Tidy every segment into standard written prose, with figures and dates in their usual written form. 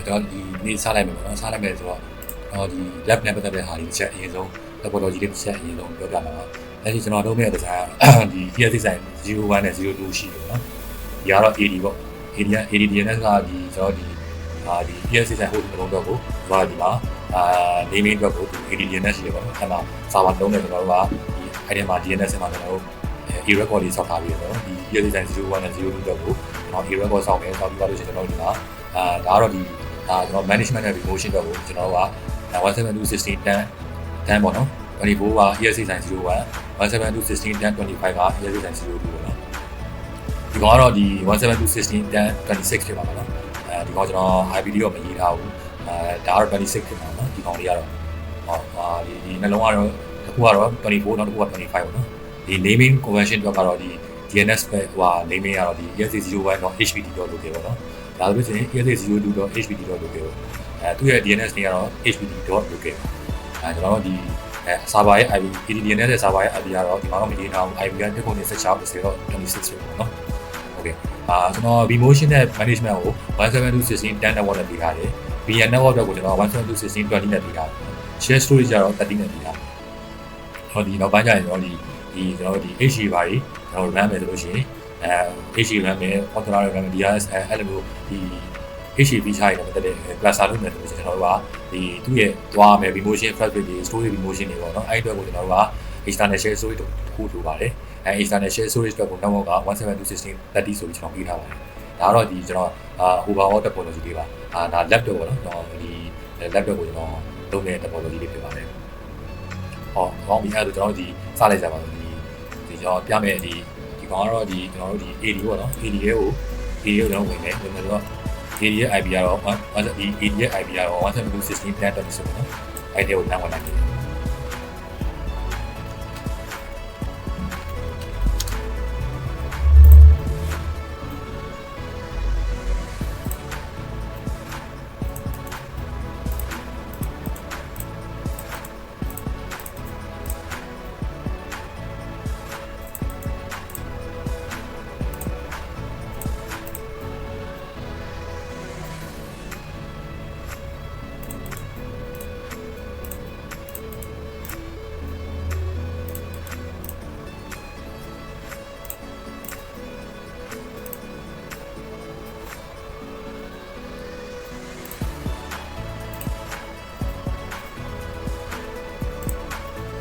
တော့ဒီနေ့စားလိုက်မယ်ပေါ့နော်စားလိုက်မယ်ဆိုတော့ဒီ lab နဲ့ပတ်သက်တဲ့ဟာတွေတစ်ချက်အရင်ဆုံး topology လေးတစ်ချက်အရင်ဆုံးပြောပြမှာပါအဲ့ဒီကျွန်တော်တို့မဲ့ဒီဇိုင်းဒီ ESC ဆိုင်01နဲ့02ရှိတယ်နော်ဒီကတော့ AD ပေါ့ AD DNS ကဒီကျွန်တော်ဒီESC ဆိုင်ဟိုတုံးတော့ကိုဒီမှာnaming အတွက်ကို AD DNS ရှိတယ်ပေါ့နော်အဲ့မှာ server လုံးနဲ့ကျွန်တော်တို့ကဒီအဲ့ဒီမှာ DNS မှာကျွန်တော်တို့ A-record လေးဆောက်ထားပြီးတော့ဒီ ESC ဆိုင်01နဲ့02အတွက်ကိုကျွန်တော် A-record ဆောက်မယ်ဆောက်ပြီးတော့ကျွန်တော်တို့ဒီမှာဒါကတော့ဒီကျွန်တော် management နဲ့ promotion တော့ကိုကျွန်တော်က1721610ပေါ့နော်24က ESC ဆိုင်01 1721610 25က ESC ဆိုင်02ပေါ့နော်ဒီကတော့ဒီ1721610 26ဖြစ်ပါမှာနော်ဒီကောင်ကျွန်တော် IPD တော့မရေးထားဘူးဒါကတော့26ဖြစ်မှာနော်ဒီကောင်လေးကတော့ဒီနှလုံးကတော့တစ်ခုကတော့24နောက်တစ်ခုက25ပေါ့နော်ဒီ naming convention တော့ကတော့ဒီ DNS ပဲဟို naming ကတော့ဒီ ESC01 တော့ HPD တော့လုပ်ခဲ့ပေါ့နော်ဒါဆိုလို့ရှိရင် ESC02 တော့ HPD တော့လုပ်ခဲ့ပေါ့သူ့ရဲ့ DNS တွေကတော့ HPD တော့လုပ်ခဲ့ကျွန်တော်တို့ဒီserver ရဲ့ IP DNS ရဲ့ server ရဲ့ IP ကတော့ဒီမှာတော့မရေးထားဘူး IP ကတစ်ခုနဲ့16ဆိုတော့26ဖြစ်ပေါ့နော်ဟုတ်ကဲ့ကျွန်တော် vMotion နဲ့ management ကို1721610 network နဲ့ပေးထားတယ် VN network အတွက်ကိုကျွန်တော်1721620နဲ့ပေးထားတယ် share storage ကတော့30နဲ့ပေးထားတယ်ဟောဒီနောက်ပိုင်းကျရင်ကျွန်တော်ကျွန်တော်ဒီ HC ဘာကြီးကျွန်တော် run မယ်ဆိုလို့ရှိရင်HC run မယ် controller run မယ် DRS အဲ့လိုမျိုးဒီ HC feature တွေနဲ့ပတ်သက်တဲ့ cluster လုပ်မယ်ဆိုလို့ရှိရင်ကျွန်တော်တို့ကဒီသူ့ရဲ့သွားမယ် vMotion traffic တွေ storage vMotion တွေပေါ့နော်အဲ့အတွက်ကိုကျွန်တော်တို့က external share storage တစ်ခုလိုပါတယ်external share storage အတွက်ကို network က1721630ဆိုပြီးကျွန်တော်ပေးထားပါတယ်ဒါကတော့ဒီကျွန်တော်overall topology တွေပါဒါ laptop ပေါ့နော်ကျွန်တော်ဒီ laptop ကိုကျွန်တော်လုပ်နေတဲ့ topology တွေဖြစ်ပါတယ်ကောင်းပြီအဲ့ဒါကျွန်တော်တို့ဒီစလိုက်ကြပါမယ်ဒီကျွန်တော်ပြမယ်ဒီကောင်ကတော့ဒီကျွန်တော်တို့ဒီ AD ပေါ့နော် AD ရဲ့ကျွန်တော်ဝင်မယ်ဆိုတော့ AD ရဲ့ IP ကတော့ဒီ AD ရဲ့ IP ကတော့17216.26ပေါ့နော်အဲ့ဒီကိုတန်းဝင်လိုက်တယ်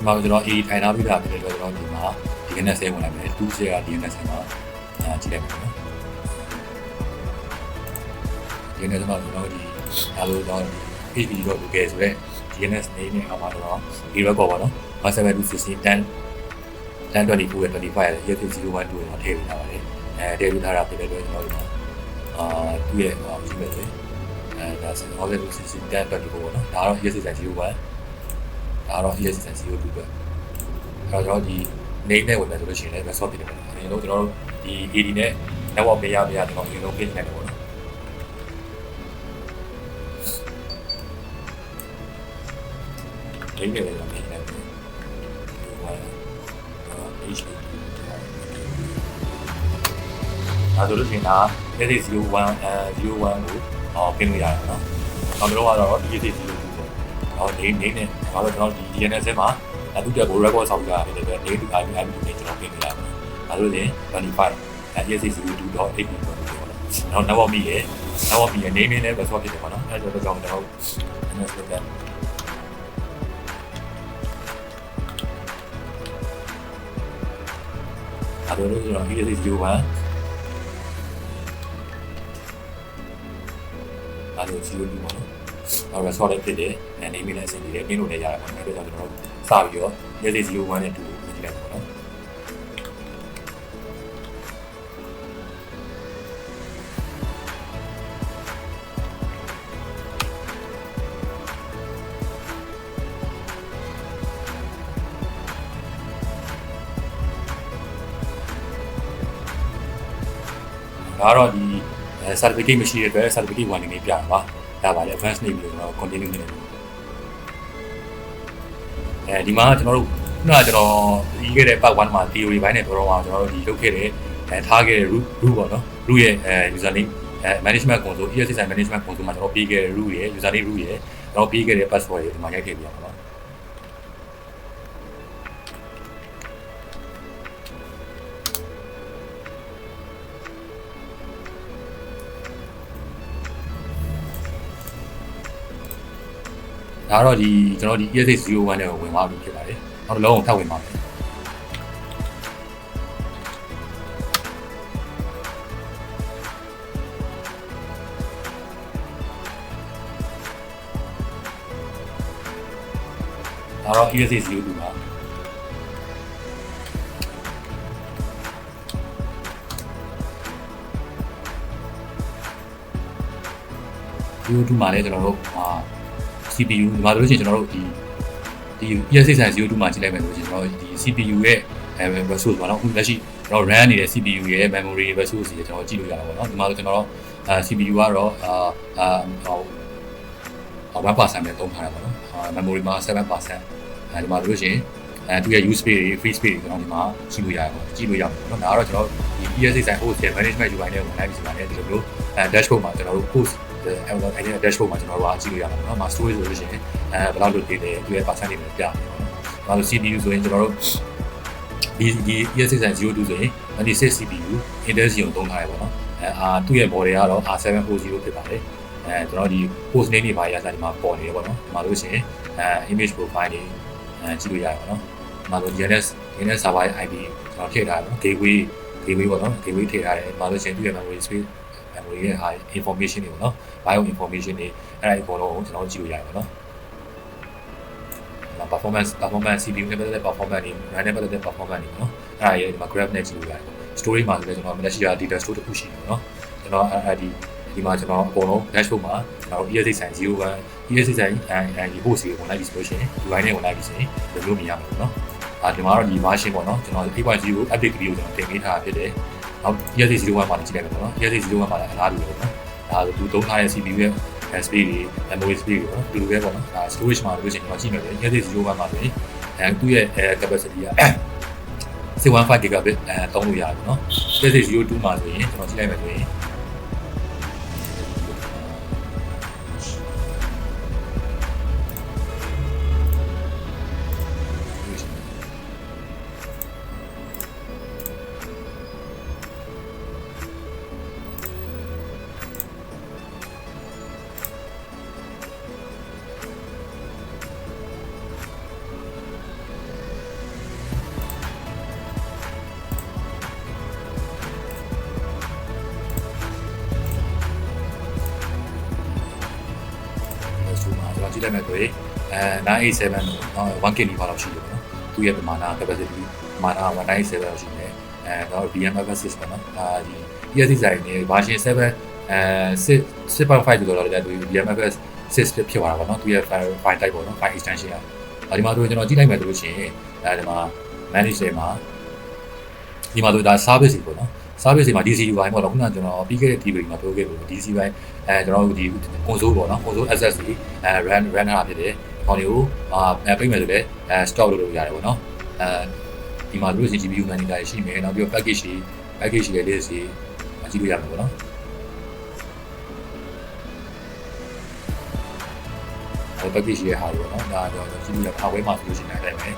မှာကျွန်တော် A ထိုင်ထားပြီးတာဖြစ်တယ်ဆိုတော့ကျွန်တော်ဒီမှာ DNS ဆဲဝင်လိုက်မယ်2 share DNS မှာကြည့်လိုက်မယ်နော် DNS မှာကျွန်တော်ဒီဒါလိုတော့ HPD တော့လုပ်ခဲ့ဆိုတော့ DNS နေနဲ့အောက်မှာတော့ဒီ record ပေါ့နော်1721610 1024 and 25ရဲ့ ESC01 တို့တော့ထည့်ပေးထားပါတယ်ထည့်ပေးထားတာဖြစ်တဲ့အတွက်ကျွန်တော်တို့သူ့ရဲ့ဟိုကြည့်မယ်ဆိုရင်ဒါဆို1721610 24ပေါ့နော်ဒါတော့ ESC01ဒါတော့ ESC ဆိုင် CO2 ပဲအဲ့တော့ဒီ name နဲ့ဝင်မယ်ဆိုလို့ရှိရင်လည်း resource ဖြစ်တယ်ပေါ့အရင်ဆုံးကျွန်တော်တို့ဒီ AD နဲ့ network မရကျွန်တော်အရင်ဆုံး page နဲ့ပေါ့နော်ဒီနေ့လည်း page နဲ့ဟိုHTTP ဒါဆိုလို့ရှိရင်ဒါ ESC01 01ကိုပြင်လို့ရတယ်နော်နောက်တော့ကတော့ ESC02နေနဲ့ဘာလို့ကျွန်တော်ဒီ DNS မှာအခုတက်ကို record ဆောက်ကြရတယ်တဲ့နေတူ IP နဲ့ကျွန်တော်ပြင်နေရတယ်။ဒါလို့ရင်25 ESC02.8 ပေါ့နော်။နောက် network မိရဲ့ name နဲ့ password ဖြစ်တယ်ပေါ့နော်။အဲဒါကြောင့်ကျွန်တော် DNS လုပ်တယ်။ဒါလို့ကျွန်တော် ESC01 ဒါလို့ CO2 ပေါ့နော်။resource လေးဖြစ်တယ်အနေနဲ့လည်းအဆင်ပြေတယ်ပြင်လို့လည်းရတယ်ပေါ့နော်အဲ့ဒါကြောင့်ကျွန်တော်စပြီးတော့ ESC01 နဲ့2ကိုပြင်လိုက်ပါတော့ဒါတော့ဒီ certificate မရှိတဲ့အတွက် certificate 1နေပြရပါဒါပါလေ advanced နေပြီးတော့ continue နေတယ်ဒီမှာကျွန်တော်တို့ခုနကကျွန်တော်ပြီးခဲ့တဲ့ part 1မှာ theory ဘိုင်းနဲ့ပြောတော့မှာကျွန်တော်တို့ဒီလုပ်ခဲ့တဲ့ထားခဲ့တဲ့ root ပေါ့နော် root ရဲ့ username management console ES6 management console မှာကျွန်တော်ပေးခဲ့တဲ့ rule ရယ် user name rule ရယ်ကျွန်တော်ပေးခဲ့တဲ့ password ရယ်ဒီမှာရိုက်ထည့်ပြရမှာနော်ဒါတော့ဒီကျွန်တော်ဒီ ES601 နဲ့ဝင်သွားပြီဖြစ်ပါတယ်နောက်တစ်လုံးကိုထပ်ဝင်ပါမယ်ဒါတော့ ES602 ပါ02မှာလည်းကျွန်တော်တို့CPU ဒီမှာဆိုလို့ရှိရင်ကျွန်တော်တို့ဒီ ES602 မှာကြည့်လိုက်မယ်ဆိုရင်ကျွန်တော်ဒီ CPU ရဲ့ resource ပေါ့နော်အခုလက်ရှိကျွန်တော် run နေတဲ့ CPU ရဲ့ memory resource တွေကျွန်တော်ကြည့်လို့ရတာပေါ့နော်ဒီမှာဆိုကျွန်တော်တို့CPU ကတော့1% ပဲသုံးထားတာပေါ့နော်memory မှာ 7% ဒီမှာဆိုလို့ရှိရင်သူရဲ့ use space တွေ free space တွေကျွန်တော်ဒီမှာကြည့်လို့ရတယ်ပေါ့ကြည့်လို့ရမှာပေါ့နော်ဒါကတော့ကျွန်တော်ဒီ ES6 host ရဲ့ management UI နဲ့ဝင်လိုက်ပြီဆိုတာလည်းဒီလိုမျိုးdashboard မှာကျွန်တော်တို့ hostအဲ့ဒီ dashboard မှာကျွန်တော်တို့ကကြည့်လို့ရမှာเนาะမှာ storage ဆိုလို့ရှိရင်ဘယ်လောက်လို့တည်တယ်သူရဲ့ percent တွေလည်းပြတယ်เนาะဒါဆို CPU ဆိုရင်ကျွန်တော်တို့ဒီ ES602 ဆိုရင်26 CPU Intel Xeon သုံးထားရပါတော့သူ့ရဲ့ model ကတော့ R740 ဖြစ်ပါတယ်ကျွန်တော်ဒီ host name တွေပါရတာဒီမှာပေါ်နေတယ်ပေါ့နော်ဒီမှာလို့ရှိရင်image profile တွေကြည့်လို့ရတယ်ပေါ့နော်ဒီမှာဆို DNS server IP ကျွန်တော်ထည့်ထားတယ်ပေါ့ gateway ပေါ့နော် gateway ထည့်ထားတယ်ဒီမှာလို့ရှိရင်သူ့ရဲ့ memory space memory ရဲ့ information တွေပေါ့နော် bio information တွေအဲ့ဒါအကုန်လုံးကိုကျွန်တော်ကြည့်လို့ရတယ်ပေါ့နော်performance CPU နဲ့ပတ်သက်တဲ့ performance တွေ RAM နဲ့ပတ်သက်တဲ့ performance တွေပေါ့နော်အဲ့ဒါရဲ့ဒီမှာ graph နဲ့ကြည့်လို့ရတယ် story မှာဆိုလည်းကျွန်တော် Malaysia data store တစ်ခုရှိတယ်ပေါ့နော်ကျွန်တော်ဒီမှာကျွန်တော်အကုန်လုံး dashboard မှာကျွန်တော် ES601 ဒီ host ကိုဝင်လိုက်ပြီဆိုလို့ရှိရင် UI နဲ့ဝင်လိုက်ပြီဆိုရင်ဘယ်လိုမြင်ရမလဲပေါ့နော်ဒီမှာတော့ဒီ version ပေါ့နော်ကျွန်တော် 8.0 update video ကျွန်တော်တင်ပေးထားတာဖြစ်တယ်နောက် ES601 မှာလည်းကြည့်လိုက်မယ်ပေါ့နော် ES601 မှာလည်းအလားတူပဲပေါ့နော်ဒါဆိုသူသုံးထားတဲ့ CPU ရဲ့ space တွေ memory space တွေပေါ့ဒီလိုပဲပေါ့နော်ဒါ storage မှာလို့ရှိရင်ကျွန်တော်ကြည့်မယ်လေ ES601 မှာဆိုရင်သူ့ရဲ့ capacity က615 gigabit သုံးလို့ရတယ်ပေါ့နော် ES602 မှာဆိုရင်ကျွန်တော်ကြည့်လိုက်မယ်ဆိုရင်ကြည့်လိုက်မယ်ဆိုရင်987 1K နီးပါးလောက်ရှိတယ်ပေါ့နော်သူရဲ့ပမာဏ capacity ပမာဏ197လောက်ရှိတယ်တော့ BMFS6 ပေါ့နော်ဒီ ES6 ဆိုင်နေ version 7 6.5ဆိုတော့လည်းသူ BMFS 6ဖြစ်သွားတာပေါ့နော်သူရဲ့ file type ပေါ့နော် file extension ဒီမှာဆိုကျွန်တော်ကြည့်လိုက်မယ်ဆိုလို့ရှိရင်ဒီမှာ manage တွေမှာဒီမှာဆိုဒါ service တွေပေါ့နော်service တွေမှာ DCU ဘိုင်းပေါ့နော်ခုနကကျွန်တော်ပြီးခဲ့တဲ့ TV မှာပြောခဲ့လို့ DC ဘိုင်းကျွန်တော်တို့ဒီ console ပေါ့နော် console access တွေrun တာဖြစ်တယ်။ခေါင်းတွေကိုပိတ်မယ်ဆိုလည်းstop လုပ်လို့ရတယ်ပေါ့နော်။ဒီမှာလို့ GPU manager ရှိမယ်နောက်ပြီးတော့ package တွေ list တွေကြည့်လို့ရမှာပေါ့နော်။ package ရဲ့ဟာတွေပေါ့နော်။ဒါတော့ကြည့်လို့ရ hardware မှာဆိုလို့ရှိရင်လည်းပဲ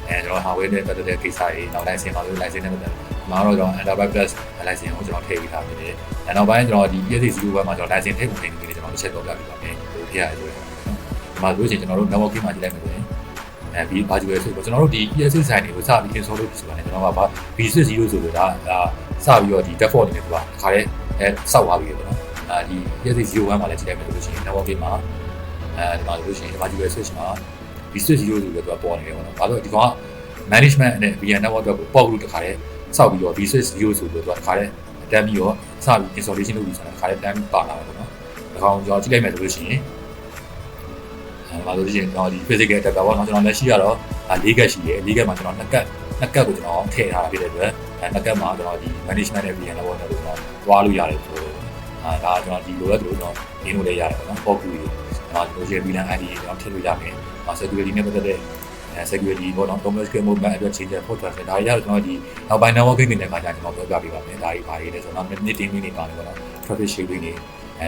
ကျွန်တော် hardware နဲ့ပတ်သက်တဲ့ကိစ္စတွေနောက် license မှာလို့ license နဲ့ပတ်သက်မှာတော့ကျွန်တော် Enterprise Plus license ကိုကျွန်တော်ထည့်ပေးထားဖြစ်တယ်။နောက်ပိုင်းကျွန်တော်ဒီ ES601 မှာကျွန်တော် license ထည့်ပုံတင်နေတယ်ကျွန်တော်တစ်ချက်တော့ပြပြပါမယ်။ထည့်ရတယ်ဆိုတော့ဒီမှာလို့ရှိရင်ကျွန်တော်တို့ networking မှာကြည့်လိုက်မယ်ဆိုရင်ဒီ virtual ဆိုတော့ကျွန်တော်တို့ဒီ ES6 ဆိုင်တွေကိုစပြီး install လုပ်ပြီဆိုတာနဲ့ကျွန်တော်ကV60 ဆိုတော့ဒါစပြီးတော့ဒီ default အနေနဲ့သူကခါရဲစောက်သွားပြီပေါ့နော်။ဒီ ES601 မှာလည်းကြည့်လိုက်မယ်ဆိုလို့ရှိရင် networking မှာဒီမှာလို့ရှိရင် virtual switch မှာV60 ဆိုတော့သူကပေါ်နေတယ်ပေါ့နော်။ဘာလို့ဒီကောင်က management နဲ့ VN network ကိုပေါက်လို့တခါရဲစောက်ပြီးတော့ V60 ဆိုတော့သူကတခါရဲတန်းပြီးတော့စပြီး installation လုပ်ပြီးဆိုတာတခါရဲတန်းပါလာတယ်ပေါ့နော်။ဒီကောင်ကျွန်တော်ကြည့်လိုက်မယ်ဆိုလို့ရှိရင်ဘာလို့လဲဆိုတော့ဒီ physical adapter ပေါ့နော်ကျွန်တော်လက်ရှိကတော့၄ကတ်ရှိတယ်၄ကတ်မှာကျွန်တော်2ကတ်ကိုကျွန်တော်ထည့်ထားတာဖြစ်တဲ့အတွက်2ကတ်မှာကျွန်တော်ဒီ management နဲ့ VN network နဲ့ကျွန်တော်တွားလို့ရတယ်ဆိုတော့ဒါကျွန်တော်ဒီလိုလည်းကျွန်တော်နင်းလို့လည်းရတယ်ပေါ့နော်ပေါ့ကူကြီးတို့ရဲ့ VLAN ID ကျွန်တော်ထည့်လို့ရမယ်security နဲ့ပတ်သက်တဲ့ security ပေါ့နော် domestic mode မှာအတွက် change ဖို့ထွက်တယ်ဒါတွေကတော့ကျွန်တော်ဒီနောက်ပိုင်း networking တွေနဲ့ခါကျကျွန်တော်ပြောပြပေးပါမယ်ဒါတွေဘာတွေလဲဆိုတော့နေ့တင်းနေပါတယ်ပေါ့နော် traffic shaping တွေ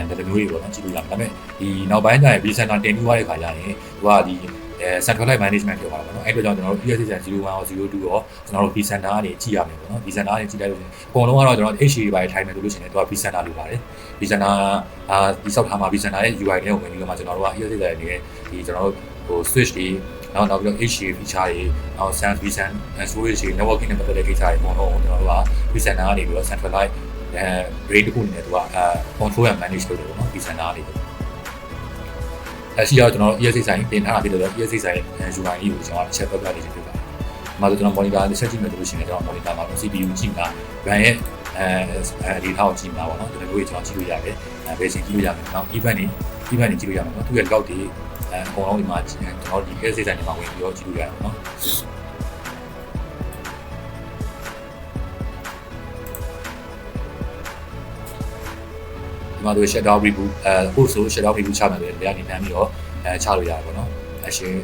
ဒီလိုမျိုးတွေပေါ့နော်ကြည့်လို့ရမယ်ဒါပေမဲ့ဒီနောက်ပိုင်းကျရင် visa တင်ပြီးသွားတဲ့ခါကျရင်သူကဒီcentralized management ပြောပါတော့နော်အဲ့အတွက်ကြောင့်ကျွန်တော်တို့ ESC 01ရော02ရောကျွန်တော်တို့ visa ကနေကြည့်ရမယ်ပေါ့နော် visa ကနေကြည့်လိုက်လို့အကုန်လုံးကတော့ကျွန်တော် HA တွေထိုင်မယ်ဆိုလို့ရှိရင်တော့ visa လိုပါတယ် visa ဒီဆောက်ထားမှာ visa ရဲ့ UI နဲ့ဝင်ပြီးတော့မှကျွန်တော်တို့က ESC တွေဒီကျွန်တော်တို့ဟို switch တွေနောက်ပြီးတော့ HA feature တွေနောက် SAN visa storage တွေ networking နဲ့ပတ်သက်တဲ့ကိစ္စတွေအကုန်လုံးကျွန်တော်တို့က visa ကနေပြီးတော့ centralized rate တစ်ခုနဲ့သူကcontrol and manage လုပ်တယ်ပေါ့နော် visa ကနေပြီးရှိတော့ကျွန်တော် ESC ဆိုင်တင်ထားတာဖြစ်လို့ ESC ဆိုင် UI လေးကိုကျွန်တော်ချက်ပတ်ပြနေဖြစ်ပါတယ်။ဒါမှဆိုကျွန်တော် monitor တစ်ချက်ကြည့်မယ်လို့ရှိရင်ကျွန်တော် monitor မှာ CPU ကြည့်မှာ RAM ရဲ့ဒီထောက်ကြည့်မှာပေါ့နော်။ဒီလိုမျိုးကျွန်တော်ကြည့်လို့ရတယ်။basic ကြည့်လို့ရတယ်။နောက် event တွေကြည့်လို့ရမှာပေါ့။သူ့ရဲ့ log တွေအကုန်လုံးဒီမှာကျွန်တော်ဒီ ESC ဆိုင်မှာဝင်ပြီးတော့ကြည့်လို့ရတယ်ပေါ့နော်။ဒီမှာတို့ shutdown reboot အခုဆို shutdown reboot ချမယ်လေတရားနေနှမ်းပြီးတော့ချလို့ရတယ်ပေါ့နော်အရှင်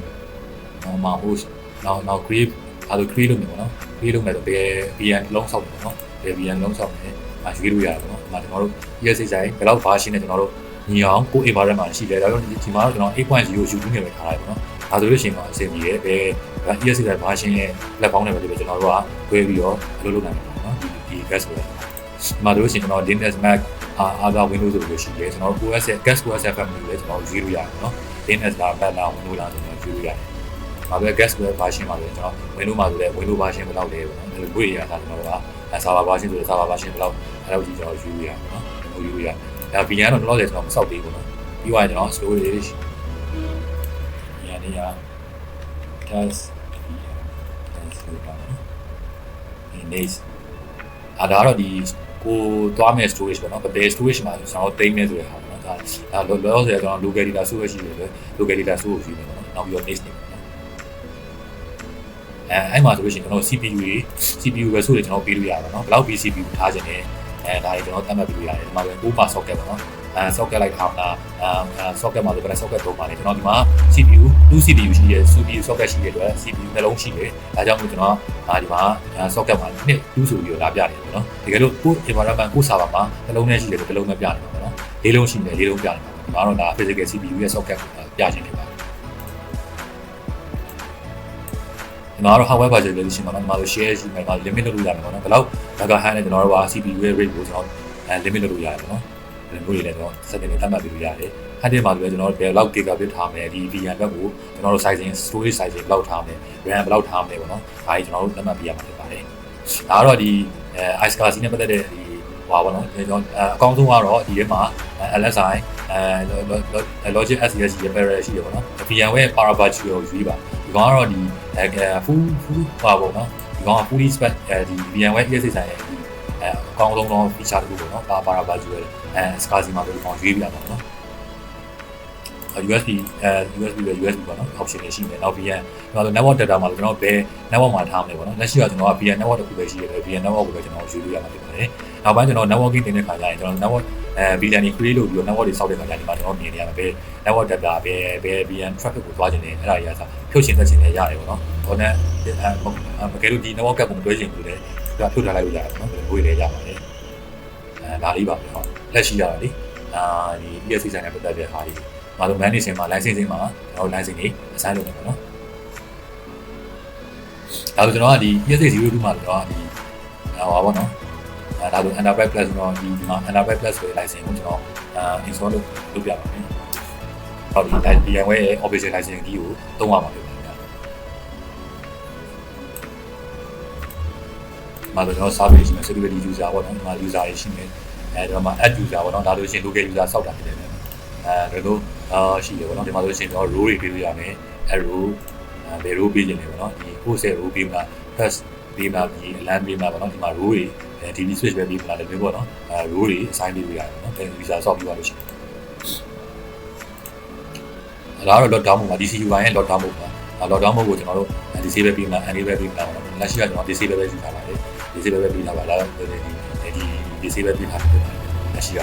မှာ host နောက် create အဲ့လို create လုပ်နေပေါ့နော် create လုပ်မယ်ဆိုဘယ် VN လုံးဆောက်တယ်ပေါ့နော်ဘယ် VN လုံးဆောက်တယ်ရွေးလို့ရတယ်ပေါ့နော်ဒီမှာကျွန်တော်တို့ ESC ဆိုင်ဘယ်လောက် version နဲ့ကျွန်တော်တို့ညီအောင်ကို environment မှာရှိတယ်ဒါကြောင့်ဒီမှာတော့ကျွန်တော် 8.0 YouTube နဲ့ပဲထားလိုက်ပေါ့နော်ဒါဆိုလို့ရှိရင်တော့အဆင်ပြေတယ်ဘယ် ESC ဆိုင် version ရဲ့ platform နဲ့ပဲဒီကျွန်တော်တို့ကတွဲပြီးတော့အလုပ်လုပ်နိုင်တယ်ပေါ့နော်ဒီ gas ကိုဒီမှာတို့ရှိရင်ကျွန်တော် Linux Mac other Windows ဆိုလို့ရှိရင်ကျွန်တော်တို့ OS Gas OS family လည်းကျွန်တော်ရွေးလို့ရတယ်နော် Linux လား Mac လား Windows လားကျွန်တော်ရွေးလို့ရတယ်။ဒါပဲ Gas version မှာလည်းကျွန်တော် Windows မှာဆိုလည်း Windows version ဘယ်လောက်လဲပေါ့နော်။ဒီလိုတွေ့ရတာကျွန်တော်တို့က server version ဆိုတော့ server version ဘယ်လောက်အဲ့လိုကြီးကျွန်တော်ရွေးလို့ရတယ်နော်။ကျွန်တော်ရွေးလို့ရတယ်။ဒါ VN တော့တော့လည်းကျွန်တော်မစောက်သေးဘူးနော်။ပြီးသွားရင်ကျွန်တော် storage ညနေရ gas လို့ပါနော်။ဒီ next ဒါတော့ဒီကိုသွားမဲ့ storage ပေါ့နော်ဘယ် storage မှာကျွန်တော်သိမ်းနေဆိုရတာပေါ့နော်ဒါလောဆိုရကျွန်တော် local data storage ရှိတယ် local data storage ရှိတယ်ပေါ့နော်နောက်ပြီးတော့ next နေပေါ့နော်အဲ့မှာဆိုလို့ရှိရင်ကျွန်တော် CPU ပဲဆိုရင်ကျွန်တော်ပေးလို့ရတယ်ပေါ့နော်ဘယ်လောက် CPU ထားခြင်းလဲဒါတွေကျွန်တော်သတ်မှတ်ပေးလို့ရတယ်ဒီမှာဆိုပို့ပါ socket ပေါ့နော်socket လိုက်ထားတာ socket မှာဆိုဘယ်နဲ့ socket သုံးပါလဲကျွန်တော်ဒီမှာ CPU 2 CPU ရှိတယ် CPU socket ရှိတဲ့အတွက် CPU နှလုံးရှိတယ်ဒါကြောင့်မို့ကျွန်တော်ဒီမှာ socket မှာနှစ်2ဆိုပြီးတော့လာပြတယ်ပေါ့နော်တကယ်လို့ကို environment ကို server မှာနှလုံးနဲ့ရှိတယ်နှလုံးနဲ့ပြတယ်ပေါ့နော်လေးလုံးရှိတယ်လေးလုံးပြတယ်ဒီမှာတော့ဒါ physical CPU ရဲ့ socket ကိုပြခြင်းဖြစ်ပါတယ်ဒီမှာတော့ hardware budget လေးရှိမှာနော်ဒီမှာဆို share ရှိမှာ limit လုပ်လို့ရတယ်ပေါ့နော်ဘယ်လောက် megahertz နဲ့ကျွန်တော်တို့က CPU ရဲ့ rate ကိုကျွန်တော် limit လုပ်လို့ရတယ်ပေါ့နော်ဒီလိုတွေလည်းတော့ setting တွေသတ်မှတ်ပြီးလို့ရတယ်။အဲ့ဒီမှာလည်းကျွန်တော်တို့ဘယ်လောက် gigabit ထားမယ်ဒီ VN ဘက်ကိုကျွန်တော်တို့ sizing storage sizing ဘယ်လောက်ထားမယ် RAM ဘယ်လောက်ထားမယ်ပေါ့နော်။ဒါကြီးကျွန်တော်တို့သတ်မှတ်ပြရမှာဖြစ်ပါတယ်။ဒါတော့ဒီiSCSI နဲ့ပတ်သက်တဲ့ဒီဟောပါတော့ကျွန်တော်အကောင်းဆုံးကတော့ဒီထဲမှာ LSI logic SCSI ရဲ့ parallel ရှိရပါတော့။ VN ရဲ့ paravirtual ကိုယူပါ။ဒီကောင်ကတော့ဒီ full ပါပေါ့နော်။ဒီကောင်က fully spec ဒီ VN ရဲ့ ESC ဆိုင်ရဲ့အကောင်းဆုံးတော့ feature တခုပေါ့နော်။ပါပါကျွဲSCSI မှာတော့ရွေးပြရမှာပေါ့နော်။ USB ပေါ့နော် option တွေရှိမယ်နောက် VN ကျွန်တော်တို့ network data မှာကျွန်တော်ဘယ် network မှာထားမလဲပေါ့နော်လက်ရှိကကျွန်တော်က VN network တစ်ခုပဲရှိရတယ် VN network ကိုပဲကျွန်တော်ရွေးလို့ရမှာဖြစ်ပါတယ်နောက်ပိုင်းကျွန်တော် networking တင်တဲ့ခါကျရင်ကျွန်တော် network VLAN တွေ create လုပ်ပြီးတော့ network တွေစောက်တဲ့ခါကျရင်ဒီမှာကျွန်တော်မြင်နေရမှာပဲ network data ဘယ် VN traffic ကိုသွားခြင်းလဲအဲ့ဒါကြီးကစားဖြုတ်ချင်သက်ချင်လည်းရတယ်ပေါ့နော်ဟိုနဲ့မကယ်လို့ဒီ network ကပုံတွဲချင်လို့လည်းဖြုတ်ထားလိုက်လို့ရတယ်ပေါ့နော်ဘယ်လိုလဲရပါတယ်ဒါလေးပါပဲဟုတ်လက်ရှိရတာလေဒီ ESC ဆိုင်နဲ့ပတ်သက်တဲ့ဟာလေးမတော် manage မှာ licensing မှာကျွန်တော် license တွေ assign လုပ်နေပါတော့ဒါဆိုကျွန်တော်ကဒီ ESC 02မှာတော့ဒီဟောပါတော့ဒါဆို Enterprise Plus တော့ဒီမှာ Enterprise Plus ဆိုတဲ့ license ကိုကျွန်တော်install လုပ်ပြပါမယ်ဟုတ်ဒီ VMware ရဲ့ official license ကြီးကိုသုံးရမှာဖြစ်ပါတယ်မှာတော့ကျွန်တော် service ရှိမယ် security user ပေါ့နော်ဒီမှာ user တွေရှိမယ်ဒီမှာ add user ပေါ့နော်ဒါလို့ရှိရင် local user စောက်တာဖြစ်တယ်ဒါလို့ရှိတယ်ပေါ့နော်ဒီမှာလို့ရှိရင်တော့ row တွေပေးလို့ရမယ်အဲ row ဘယ် row ပေးခြင်းလဲပေါ့နော်ဒီကိုယ်ဆက် row ပေးမှာ first ပေးမှာဒီ LAN ပေးမှာပေါ့နော်ဒီမှာ row တွေDB switch ပဲပေးမှာလည်းမျိုးပေါ့နော်row တွေ assign ပေးလို့ရတယ်ပေါ့နော်ဘယ် user စောက်ပြီးပါလို့ရှိရင်ဒါကတော့ lockdown mode ပါ DCU ရဲ့ lockdown mode ပါ lockdown mode ကိုကျွန်တော်တို့ disable ပေးမှာ enable ပေးမှာပေါ့နော်လက်ရှိကကျွန်တော် disable ပဲယူထားပါတယ် disable ပဲပေးထားပါလားဒီ disable ပေးထားတယ်လက်ရှိက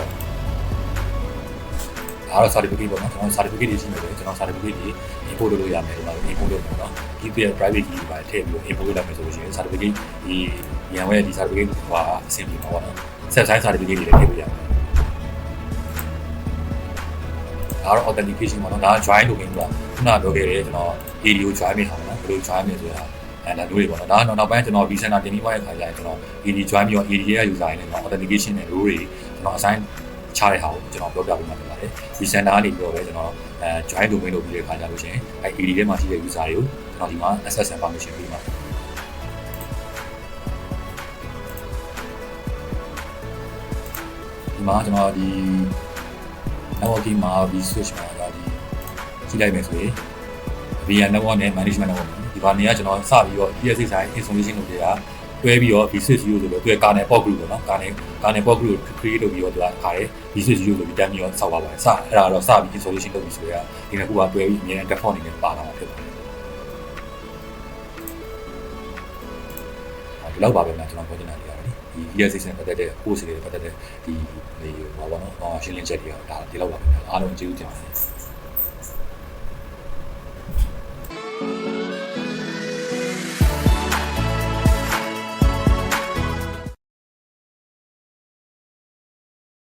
အား certificate ပေါ့နော်ကျွန်တော် certificate တွေရှိနေတယ်ကျွန်တော် certificate တွေ import လုပ်လို့ရမယ်ဒီမှာ import လုပ်ပေါ့နော်ဒီ private key တွေထည့်ပြီး import လုပ်မယ်ဆိုလို့ရှိရင် certificate ဒီရန်ဝဲဒီ certificate ဟိုအဆင်ပြေမှာပေါ့နော် set size certificate တွေလည်းထည့်လို့ရမယ် ဒါတော့ authentication ပေါ့နော်ဒါက join domain ကခုနပြောခဲ့တယ်ကျွန်တော် AD ကို join မိအောင်နော်ဘယ်လို join လဲဆိုတာဒါမျိုးတွေပေါ့နော်ဒါနောက်ပိုင်းကျွန်တော် vCenter တင်ပြီးသွားတဲ့ခါကျရင်ကျွန်တော် AD join ပြီးတော့ AD ရဲ့ user တွေနဲ့ကျွန်တော် authentication နဲ့ role တွေကျွန်တော် assign ချတဲ့ဟာကိုကျွန်တော်ပြောပြပေးမှာဖြစ်ပါတယ် vCenter ကနေပြီးတော့ပဲကျွန်တော်join domain လုပ်ပြီးတဲ့ခါကျလို့ရှိရင်အဲ AD ထဲမှာရှိတဲ့ user တွေကိုကျွန်တော်ဒီမှာ access and permission ပေးမှာဒီမှာကျွန်တော်ဒီ networking မှာ vSwitch မှာဒါဒီကြည့်လိုက်မယ်ဆိုရင် VN network နဲ့ management network ဒီဘာနေကကျွန်တော်စပြီးတော့ ESX ဆိုင် installation လုပ်နေတာတွဲပြီးတော့ vSwitch ဆိုလို့သူက kernel port group ပေါ့နော် kernel port group ကို create လုပ်ပြီးတော့သူကခါရဲ vSwitch ဆိုပြီးတက်ပြီးတော့စောက်ပါပါတယ်စအဲ့ဒါတော့စပြီး installation လုပ်ပြီးဆိုရဒီနှစ်ခုကတွဲပြီးအမြဲ default အနေနဲ့ပါလာမှာဖြစ်ပါတယ်ဒီလောက်ပါပဲကျွန်တော်ပြောချင်တာတွေရတယ်ဒီ ESX နဲ့ပတ်သက်တဲ့ course တွေပတ်သက်တဲ့ဒီဘာပေါ့နော်ရှင်းလင်းချက်တွေကဒါဒီလောက်ပါပဲအားလုံးကျေးဇူးတင်ပါတယ်